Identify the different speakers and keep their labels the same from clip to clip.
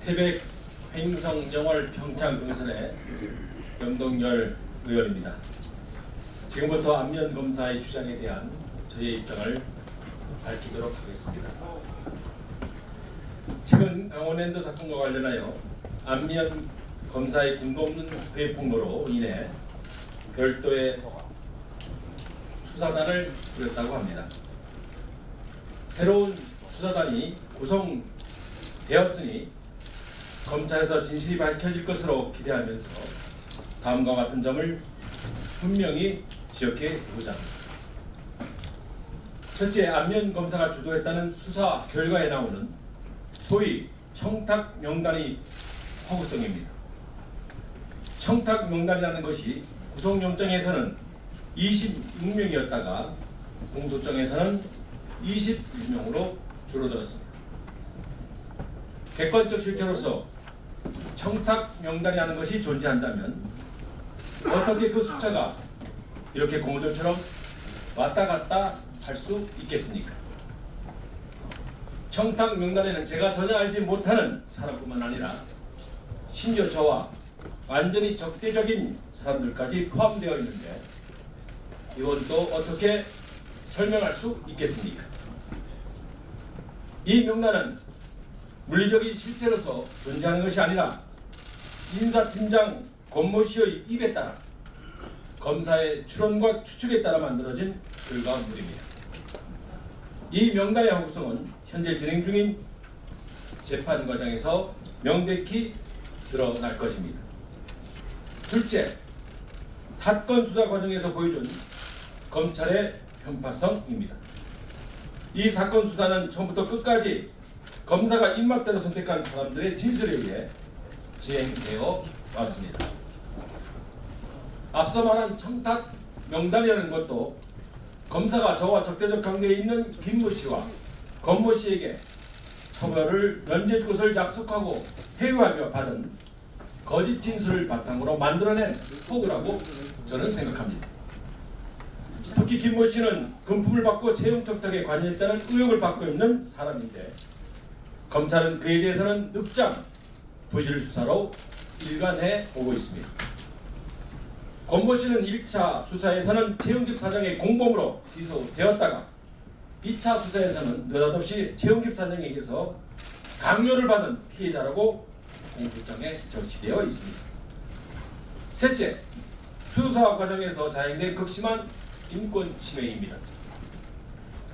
Speaker 1: 태백 횡성 영월 평창 경선의 염동열 의원입니다. 지금부터 안면 검사의 주장에 대한 저의 입장을 밝히도록 하겠습니다. 최근 강원랜드 사건과 관련하여 안면 검사의 근거 없는 회의 폭로로 인해 별도의 수사단을 꾸렸다고 합니다. 새로운 수사단이 구성되었으니 검찰에서 진실이 밝혀질 것으로 기대하면서 다음과 같은 점을 분명히 기억해 두고자 합니다. 첫째, 안면 검사가 주도했다는 수사 결과에 나오는 소위 청탁 명단의 허구성입니다. 청탁 명단이라는 것이 구속영장에서는 26명이었다가 공소장에서는 21명으로 줄어들었습니다. 객관적 실체로서 청탁 명단이라는 것이 존재한다면 어떻게 그 숫자가 이렇게 고무줄처럼 왔다 갔다 할 수 있겠습니까? 청탁 명단에는 제가 전혀 알지 못하는 사람뿐만 아니라 심지어 저와 완전히 적대적인 사람들까지 포함되어 있는데 이건 또 어떻게 설명할 수 있겠습니까? 이 명단은 물리적인 실체로서 존재하는 것이 아니라 인사팀장 권모 씨의 입에 따라 검사의 추론과 추측에 따라 만들어진 결과물입니다. 이 명단의 허구성은 현재 진행 중인 재판 과정에서 명백히 드러날 것입니다. 둘째, 사건 수사 과정에서 보여준 검찰의 편파성입니다. 이 사건 수사는 처음부터 끝까지 검사가 입맛대로 선택한 사람들의 진술에 의해 진행되어 왔습니다. 앞서 말한 청탁 명단이라는 것도 검사가 저와 적대적 관계에 있는 김모 씨와 권모 씨에게 처벌을 면제해 줄 것을 약속하고 회유하며 받은 거짓 진술을 바탕으로 만들어낸 허구라고 저는 생각합니다. 특히 김모 씨는 금품을 받고 채용 청탁에 관여했다는 의혹을 받고 있는 사람인데 검찰은 그에 대해서는 늑장 부실 수사로 일관해 오고 있습니다. 권모 씨는 1차 수사에서는 최영집 사장의 공범으로 기소되었다가 2차 수사에서는 느닷없이 최영집 사장에게서 강요를 받은 피해자라고 공소장에 적시되어 있습니다. 셋째, 수사 과정에서 자행된 극심한 인권 침해입니다.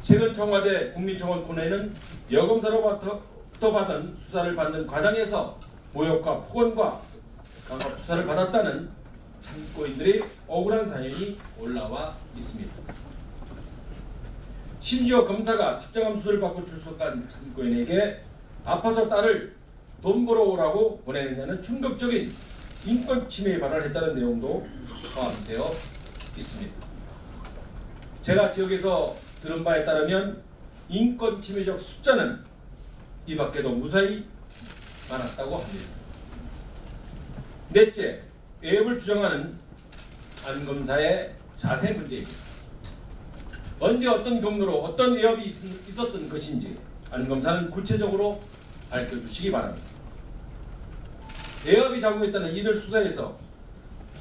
Speaker 1: 최근 청와대 국민청원 코너에는 여검사로부터 받은 수사를 받는 과정에서 모욕과 폭언과 강압 수사를 받았다는 참고인들의 억울한 사연이 올라와 있습니다. 심지어 검사가 직장암 수술을 받고 출석한 참고인에게 아파서 딸을 돈 벌어오라고 보내느냐는 충격적인 인권 침해에 발언했다는 내용도 포함되어 있습니다. 제가 지역에서 들은 바에 따르면 인권 침해적 숫자는 이 밖에도 무사히 많았다고 합니다. 넷째, 외압을 주장하는 안 검사의 자세 문제입니다. 언제 어떤 경로로 어떤 외압이 있었던 것인지 안 검사는 구체적으로 밝혀주시기 바랍니다. 외압이 작용했다는 이들 수사에서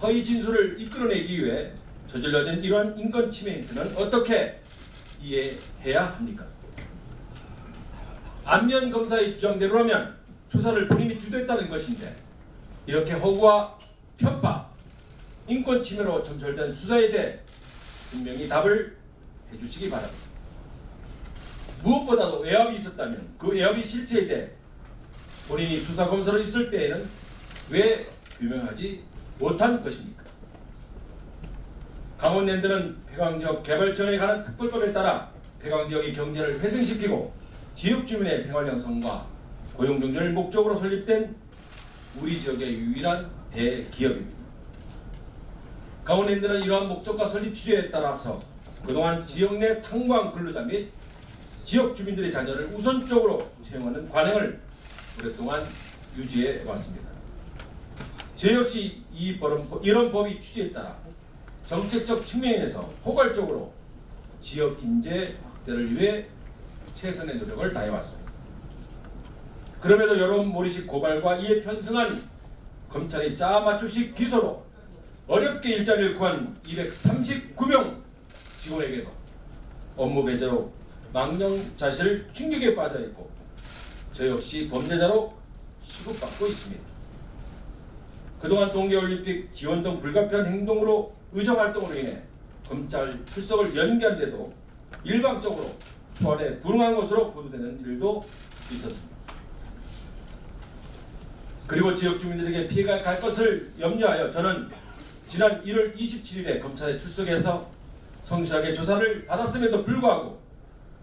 Speaker 1: 허위 진술을 이끌어내기 위해 저질러진 이러한 인권 침해 행태는 어떻게 이해해야 합니까? 안면 검사의 주장대로라면 수사를 본인이 주도했다는 것인데 이렇게 허구와 편파, 인권 침해로 점철된 수사에 대해 분명히 답을 해주시기 바랍니다. 무엇보다도 외압이 있었다면 그 외압이 실체에 대해 본인이 수사검사로 있을 때에는 왜 규명하지 못한 것입니까? 강원랜드는 폐광지역 개발전에 관한 특별법에 따라 폐광지역의 경제를 회생시키고 지역 주민의 생활 형성과 고용 증진을 목적으로 설립된 우리 지역의 유일한 대기업입니다. 강원랜드는 이러한 목적과 설립 취지에 따라서 그동안 지역 내 탄광 근로자 및 지역 주민들의 자녀를 우선적으로 채용하는 관행을 오랫동안 유지해 왔습니다. 제 역시 이런 법의 취지에 따라 정책적 측면에서 포괄적으로 지역 인재 확대를 위해 최선의 노력을 다해왔습니다. 그럼에도 여론 몰이식 고발과 이에 편승한 검찰의 짜맞추식 기소로 어렵게 일자리를 구한 239명 직원에게도 업무 배제로 망령자실 충격에 빠져 있고 저 역시 범죄자로 취급받고 있습니다. 그동안 동계올림픽 지원 등 불가피한 행동으로 의정활동으로 인해 검찰 출석을 연기한데도 일방적으로 소환에 불응한 것으로 보도되는 일도 있었습니다. 그리고 지역 주민들에게 피해가 갈 것을 염려하여 저는 지난 1월 27일에 검찰에 출석해서 성실하게 조사를 받았음에도 불구하고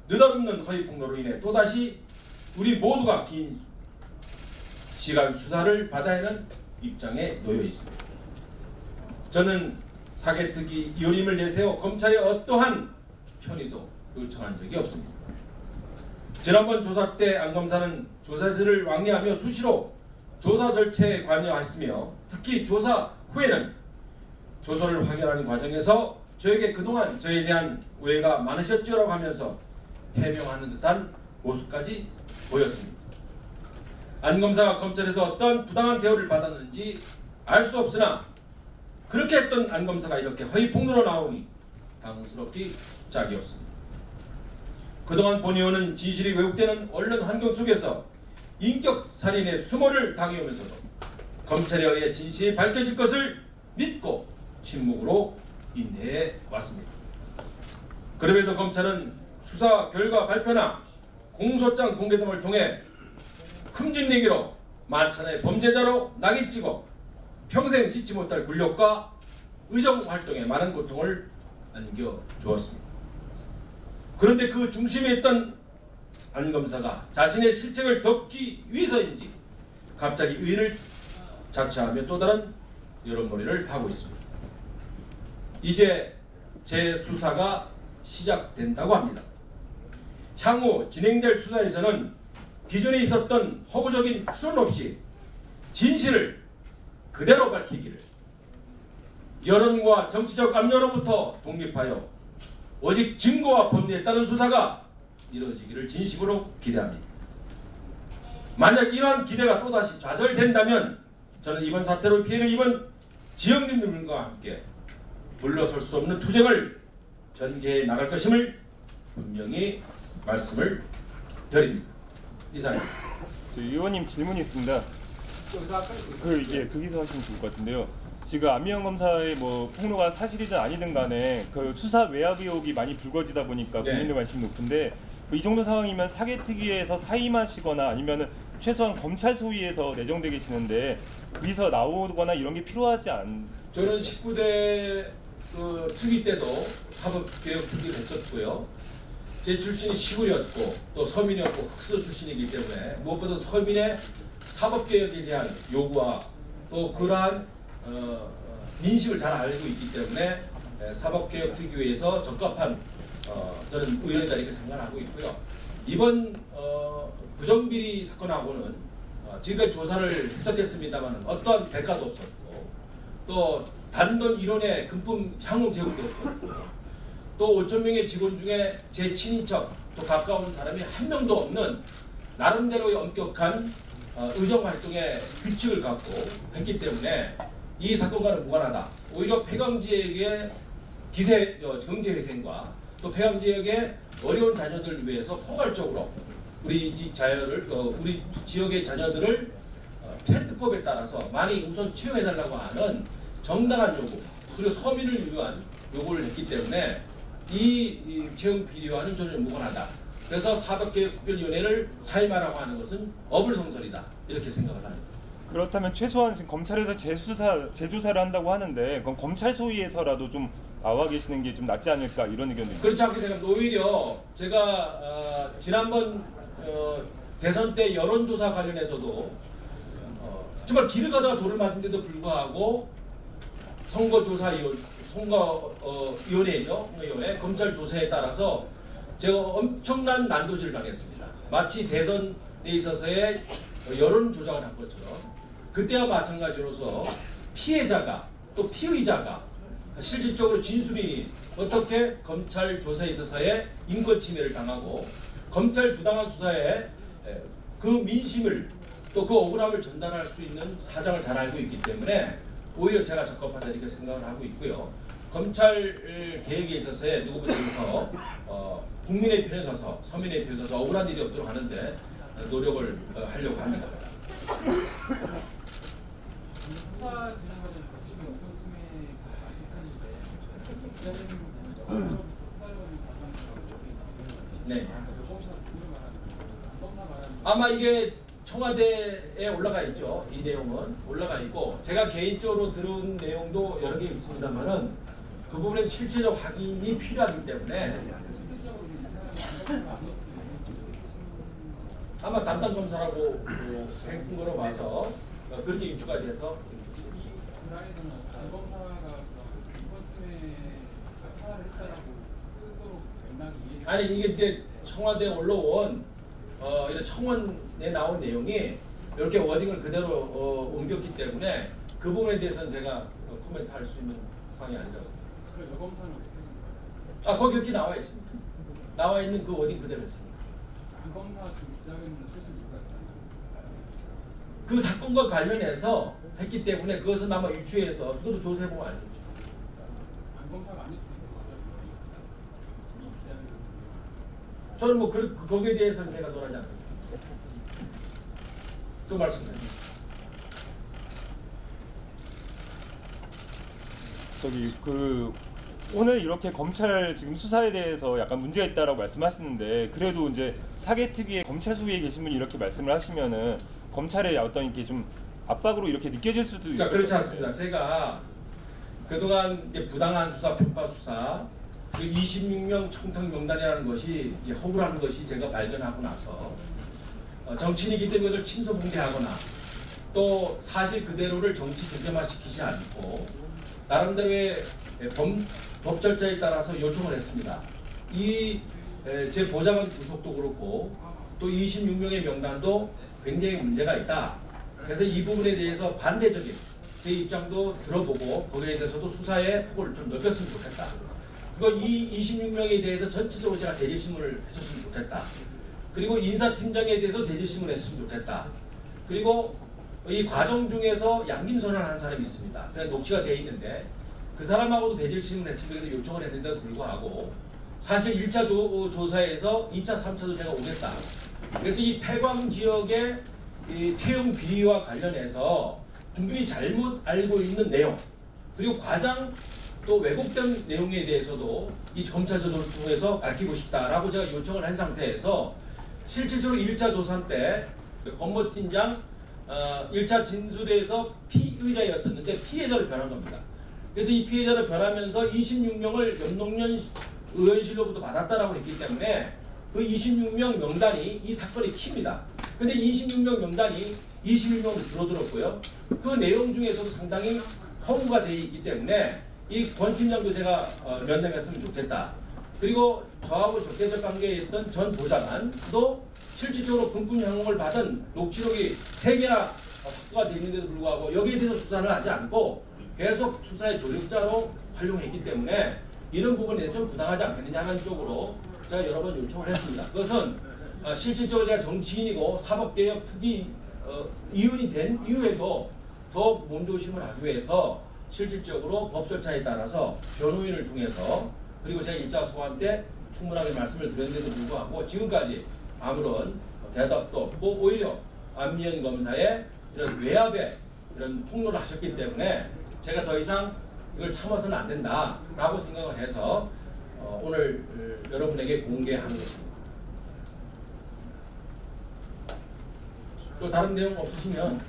Speaker 1: 느닷없는 허위 폭로로 인해 또다시 우리 모두가 긴 시간 수사를 받아야 하는 입장에 놓여 있습니다. 저는 사개특위 위원임을 내세워 검찰에 어떠한 편의도 요청한 적이 없습니다. 지난번 조사 때 안 검사는 조사실을 왕래하며 수시로 조사 절차에 관여했으며 특히 조사 후에는 조서를 확인하는 과정에서 저에게 그동안 저에 대한 오해가 많으셨죠라고 하면서 해명하는 듯한 모습까지 보였습니다. 안 검사가 검찰에서 어떤 부당한 대우를 받았는지 알 수 없으나 그렇게 했던 안 검사가 이렇게 허위 폭로로 나오니 당황스럽기 짝이 없습니다. 그동안 본 의원은 진실이 왜곡되는 언론 환경 속에서 인격 살인의 수모를 당해오면서도 검찰에 의해 진실이 밝혀질 것을 믿고 침묵으로 인내해 왔습니다. 그럼에도 검찰은 수사 결과 발표나 공소장 공개 등을 통해 큼직내기로 만천하의 범죄자로 낙인찍어 평생 씻지 못할 굴욕과 의정 활동에 많은 고통을 안겨주었습니다. 그런데 그 중심에 있던 안 검사가 자신의 실책을 덮기 위해서인지 갑자기 의를 자처하며 또 다른 여론몰이를 하고 있습니다. 이제 재수사가 시작된다고 합니다. 향후 진행될 수사에서는 기존에 있었던 허구적인 추론 없이 진실을 그대로 밝히기를, 여론과 정치적 압력으로부터 독립하여 오직 증거와 법리에 따른 수사가 이루어지기를 진심으로 기대합니다. 만약 이러한 기대가 또다시 좌절된다면 저는 이번 사태로 피해를 입은 지역민들과 함께 물러설 수 없는 투쟁을 전개해 나갈 것임을 분명히 말씀을 드립니다. 이상입니다.
Speaker 2: 의원님 질문이 있습니다. 거기서 하시면 좋을 것 같은데요. 지금 안미영 검사의 폭로가 사실이든 아니든 간에 그 수사 외압 의혹이 많이 불거지다 보니까
Speaker 1: 네.
Speaker 2: 국민들 관심이 높은데 이 정도 상황이면 사개특위에서 사임하시거나 아니면 최소한 검찰 소위에서 내정돼 계시는데 여기서 나오거나 이런 게 필요하지 않?
Speaker 1: 저는 19대 특위 때도 사법개혁 특위를 했었고요. 제 출신이 시골이었고 또 서민이었고 흑수 출신이기 때문에 무엇보다 서민의 사법개혁에 대한 요구와 또 그러한 민심을 잘 알고 있기 때문에 사법개혁 특위에서 적합한 저는 의원이다 이렇게 생각하고 있고요. 이번 부정비리 사건하고는 지금까지 조사를 했었겠습니다만 어떠한 대가도 없었고 또 단돈 1원의 금품 향후 제공도 없었고 또 5천 명의 직원 중에 제 친인척 또 가까운 사람이 한 명도 없는 나름대로의 엄격한 의정 활동의 규칙을 갖고 했기 때문에 이 사건과는 무관하다. 오히려 폐광지역의 경제회생과 또 폐광지역의 어려운 자녀들을 위해서 포괄적으로 우리 지역의 자녀들을 텐트법에 따라서 많이 우선 채용해달라고 하는 정당한 요구 그리고 서민을 위한 요구를 했기 때문에 이 채용 비리와는 전혀 무관하다. 그래서 사법개혁특별위원회를 사임하라고 하는 것은 어불성설이다 이렇게 생각을 합니다.
Speaker 2: 그렇다면 최소한 지금 검찰에서 재조사를 한다고 하는데 그럼 검찰 소위에서라도 좀 나와 계시는 게 좀 낫지 않을까 이런 의견도 있습니다.
Speaker 1: 그렇지 않게 생각합니다. 오히려 제가 지난번 대선 때 여론조사 관련해서도 정말 길을 가다가 돌을 맞은데도 불구하고 선거위원회 검찰 조사에 따라서 제가 엄청난 난도질을 당했습니다. 마치 대선에 있어서의 여론 조작을 한 것처럼 그때와 마찬가지로서 피해자가 또 피의자가 실질적으로 진술인이 어떻게 검찰 조사에 있어서의 인권 침해를 당하고 검찰 부당한 수사에 그 민심을 또 그 억울함을 전달할 수 있는 사정을 잘 알고 있기 때문에 오히려 제가 적합하다 이렇게 생각을 하고 있고요. 검찰 개혁에 있어서의 누구보다부터 국민의 편에 서서 서민의 편에 서서 억울한 일이 없도록 하는데 노력을 하려고 합니다.
Speaker 3: 수사 진행 과정 지금 공동침에 많이 했는데
Speaker 1: 네. 아마 이게 청와대에 올라가 있죠. 이 내용은 올라가 있고 제가 개인적으로 들은 내용도 여러 개 있습니다만은 그 부분에 실질적 확인이 필요하기 때문에 아마 담당 검사라고 한 거로 봐서 그렇게 입주가 돼서 아니 이게 이제 청와대 올라온 이런 청원에 나온 내용이 이렇게 워딩을 그대로 옮겼기 때문에 그 부분에 대해서는 제가 코멘트할 수 있는 상황이 아니라고.
Speaker 3: 그럼 여검사는 없으신가요?
Speaker 1: 아 거기 이렇게 나와 있습니다. 나와 있는 그 워딩 그대로 했습니다.
Speaker 3: 그 검사 지금 기자회견 출신 누가 있나요?
Speaker 1: 그 사건과 관련해서 했기 때문에 그것은 아마 유추해서 그것도 조사해보면 알겠죠.
Speaker 3: 안 검사가 아니었으니까 이 기자회견.
Speaker 1: 저는 뭐 거기에 대해서는 제가 논하지 않겠습니다. 또 말씀드립니다.
Speaker 2: 저기 오늘 이렇게 검찰 지금 수사에 대해서 약간 문제가 있다라고 말씀하시는데 그래도 이제 사개특위의 검찰 소위에 계신 분이 이렇게 말씀을 하시면은 검찰의 어떤 이렇게 좀 압박으로 이렇게 느껴질 수도 있어요.
Speaker 1: 자 그렇지 않습니다. 제가 그동안 이제 부당한 수사, 평가 수사, 그 26명 청탁 명단이라는 것이 이제 허구라는 것이 제가 발견하고 나서 정치인이기 때문에 그것을 침소봉대하거나 또 사실 그대로를 정치 쟁점화시키지 않고 나름대로의 법 절차에 따라서 요청을 했습니다. 제 보좌관 구속도 그렇고 또 26명의 명단도 굉장히 문제가 있다. 그래서 이 부분에 대해서 반대적인 제 입장도 들어보고 거기에 대해서도 수사의 폭을 좀 넓혔으면 좋겠다. 그리고 이 26명에 대해서 전체적으로 제가 대질심을 해줬으면 좋겠다. 그리고 인사팀장에 대해서 대질심을 했으면 좋겠다. 그리고 이 과정 중에서 양김선언 한 사람이 있습니다. 그냥 녹취가 돼 있는데 그 사람하고도 대질심을 했으면 요청을 했는데도 불구하고 사실 1차 조사에서 2차, 3차도 제가 오겠다. 그래서 이 폐광 지역의 이 채용 비리와 관련해서 국민이 잘못 알고 있는 내용 그리고 과장 또 왜곡된 내용에 대해서도 이 검찰 조사를 통해서 밝히고 싶다라고 제가 요청을 한 상태에서 실질적으로 1차 조사 때 권모팀장 1차 진술에서 피의자였었는데 피해자로 변한 겁니다. 그래서 이 피해자로 변하면서 26명을 연동년 의원실로부터 받았다라고 했기 때문에 그 26명 명단이 이 사건의 키입니다. 근데 26명 명단이 21명으로 줄어들었고요. 그 내용 중에서도 상당히 허구가 되어 있기 때문에 이 권 팀장도 제가 면담했으면 좋겠다. 그리고 저하고 적대적 관계에 있던 전 보좌관도 실질적으로 금품 형을 받은 녹취록이 3개나 확보가 되어 있는데도 불구하고 여기에 대해서 수사를 하지 않고 계속 수사의 조력자로 활용했기 때문에 이런 부분에 좀 부당하지 않겠느냐는 쪽으로 제가 여러 번 요청을 했습니다. 그것은 실질적으로 제가 정치인이고 사법개혁 특위 이윤이 된 이후에도 더 몸조심을 하기 위해서 실질적으로 법 절차에 따라서 변호인을 통해서 그리고 제가 1차 소환 때 충분하게 말씀을 드렸는데도 불구하고 지금까지 아무런 대답도 없고 오히려 안미연 검사의 이런 외압에 이런 폭로를 하셨기 때문에 제가 더 이상 이걸 참아서는 안 된다라고 생각을 해서 오늘 여러분에게 공개하는 것입니다. 또 다른 내용 없으시면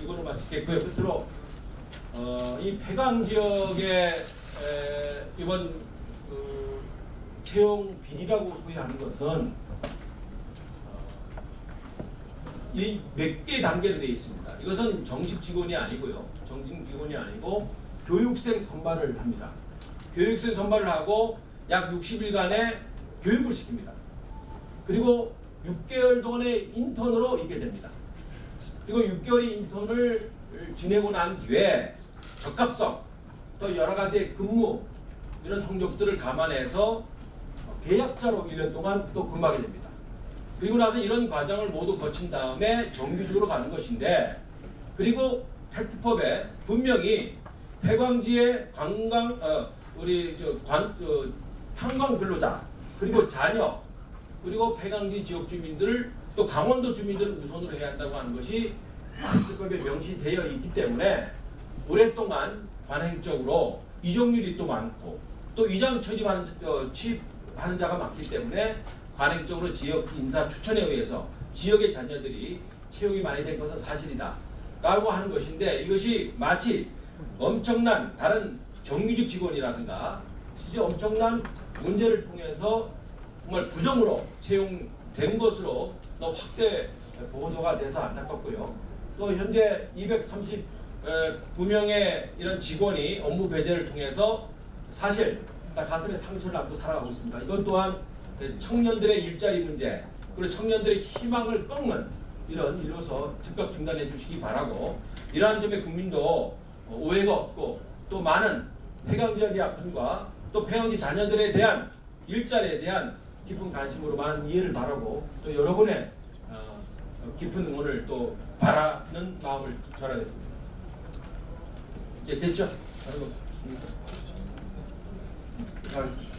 Speaker 1: 이걸로 마치겠고요. 끝으로 이 폐광 지역의 이번 채용 비리라고 소개하는 것은 이 몇 개 단계로 되어 있습니다. 이것은 정식 직원이 아니고요. 정식 직원이 아니고 교육생 선발을 합니다. 교육생 선발을 하고 약 60일간의 교육을 시킵니다. 그리고 6개월 동안의 인턴으로 있게 됩니다. 그리고 6개월의 인턴을 지내고 난 뒤에 적합성 또 여러 가지 근무 이런 성적들을 감안해서 계약자로 1년 동안 또 근무하게 됩니다. 그리고 나서 이런 과정을 모두 거친 다음에 정규직으로 가는 것인데, 그리고 팩트법에 분명히 폐광지의 관광 근로자, 그리고 자녀, 그리고 폐광지 지역 주민들을, 또 강원도 주민들을 우선으로 해야 한다고 하는 것이 팩트법에 명시되어 있기 때문에 오랫동안 관행적으로 이적률이 또 많고 또 이장 취입하는 자가 많기 때문에 관행적으로 지역 인사 추천에 의해서 지역의 자녀들이 채용이 많이 된 것은 사실이다 라고 하는 것인데, 이것이 마치 엄청난 다른 정규직 직원이라든가 실제 엄청난 문제를 통해서 정말 부정으로 채용된 것으로 또 확대 보도가 돼서 안타깝고요. 또 현재 239명의 이런 직원이 업무 배제를 통해서 사실 가슴에 상처를 안고 살아가고 있습니다. 이것 또한 청년들의 일자리 문제, 그리고 청년들의 희망을 꺾는 이런 일로서 즉각 중단해 주시기 바라고, 이러한 점에 국민도 오해가 없고 또 많은 폐광 지역의 아픔과 또 폐광지 자녀들에 대한 일자리에 대한 깊은 관심으로 많은 이해를 바라고, 또 여러분의 깊은 응원을 또 바라는 마음을 전하겠습니다. 이제 됐죠? 다른 거 없습니까? 하겠습니다.